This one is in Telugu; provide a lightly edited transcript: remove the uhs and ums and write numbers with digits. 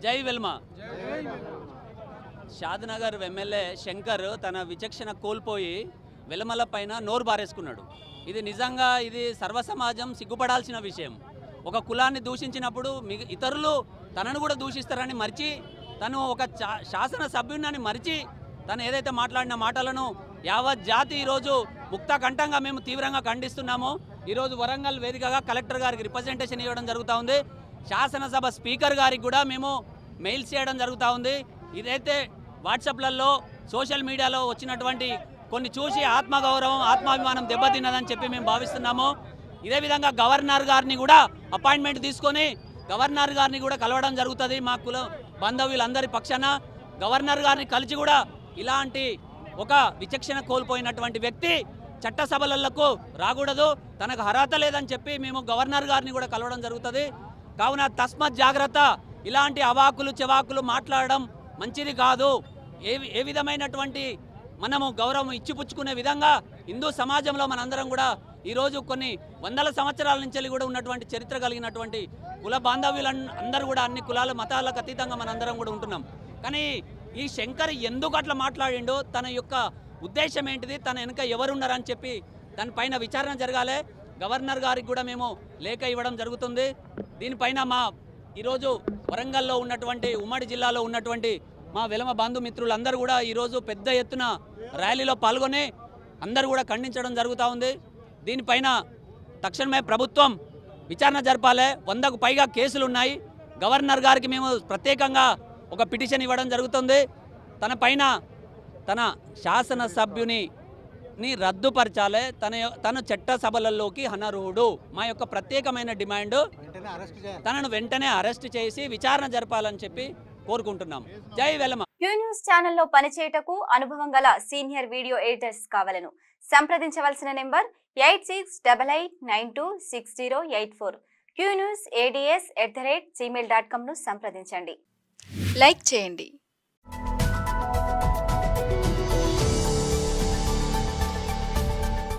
జై వెల్మ. షాద్నగర్ ఎమ్మెల్యే శంకర్ తన విచక్షణ కోల్పోయి వెలమల పైన నోరు బారేసుకున్నాడు. ఇది నిజంగా ఇది సర్వసమాజం సిగ్గుపడాల్సిన విషయం. ఒక కులాన్ని దూషించినప్పుడు ఇతరులు తనను కూడా దూషిస్తారని మరిచి తను ఒక శాసన సభ్యుని మరిచి తను ఏదైతే మాట్లాడిన మాటలను యావత్ జాతి ఈరోజు ముక్తకంఠంగా మేము తీవ్రంగా ఖండిస్తున్నాము. ఈరోజు వరంగల్ వేదికగా కలెక్టర్ గారికి రిప్రజెంటేషన్ ఇవ్వడం జరుగుతూ ఉంది. శాసనసభ స్పీకర్ గారికి కూడా మేము మెయిల్స్ చేయడం జరుగుతూ ఉంది. ఇదైతే వాట్సాప్లలో సోషల్ మీడియాలో వచ్చినటువంటి కొన్ని చూసి ఆత్మగౌరవం ఆత్మాభిమానం దెబ్బతిన్నదని చెప్పి మేము భావిస్తున్నాము. ఇదే విధంగా గవర్నర్ గారిని కూడా అపాయింట్మెంట్ తీసుకొని గవర్నర్ గారిని కూడా కలవడం జరుగుతుంది. మా కుల బాంధవ్యులందరి పక్షాన గవర్నర్ గారిని కలిసి కూడా ఇలాంటి ఒక విచక్షణ కోల్పోయినటువంటి వ్యక్తి చట్టసభలకు రాకూడదు, తనకు అర్హత లేదని చెప్పి మేము గవర్నర్ గారిని కూడా కలవడం జరుగుతుంది. కావున తస్మత్ జాగ్రత్త. ఇలాంటి అవాకులు చెవాకులు మాట్లాడడం మంచిది కాదు. ఏ విధమైనటువంటి మనము గౌరవం ఇచ్చిపుచ్చుకునే విధంగా హిందూ సమాజంలో మనందరం కూడా ఈరోజు కొన్ని వందల సంవత్సరాల నుంచి కూడా ఉన్నటువంటి చరిత్ర కలిగినటువంటి కుల బాంధవ్యులందరూ కూడా అన్ని కులాల మతాలకు అతీతంగా మనందరం కూడా ఉంటున్నాం. కానీ ఈ శంకర్ ఎందుకు అట్లా మాట్లాడిండో, తన యొక్క ఉద్దేశం ఏంటిది, తన వెనుక ఎవరున్నారని చెప్పి దానిపైన విచారణ జరగాలి. గవర్నర్ గారికి కూడా మేము లేఖ ఇవ్వడం జరుగుతుంది. దీనిపైన మా ఈరోజు వరంగల్లో ఉన్నటువంటి ఉమ్మడి జిల్లాలో ఉన్నటువంటి మా వెలమ బంధుమిత్రులందరూ కూడా ఈరోజు పెద్ద ఎత్తున ర్యాలీలో పాల్గొని అందరూ కూడా ఖండించడం జరుగుతూ ఉంది. దీనిపైన తక్షణమే ప్రభుత్వం విచారణ జరపాలి. 100కు పైగా కేసులు ఉన్నాయి. గవర్నర్ గారికి మేము ప్రత్యేకంగా ఒక పిటిషన్ ఇవ్వడం జరుగుతుంది. తన పైన తన శాసనసభ్యుని రద్దుపరచాలి. తన చట్టసభలలోకి అనర్హుడు. మా యొక్క ప్రత్యేకమైన డిమాండ్ తనను వెంటనే అరెస్ట్ చేసి విచారణ జరపాలని చెప్పి కోరుకుంటున్నాం. జై వెలమ. క్యూ న్యూస్ ఛానల్లో పనిచేయటకు అనుభవం గల సీనియర్ వీడియో ఎడిటర్స్ కావాలను సంప్రదించవలసిన నెంబర్ 8688926084. qnews@gmail.com ను సంప్రదించండి. లైక్ చేయండి.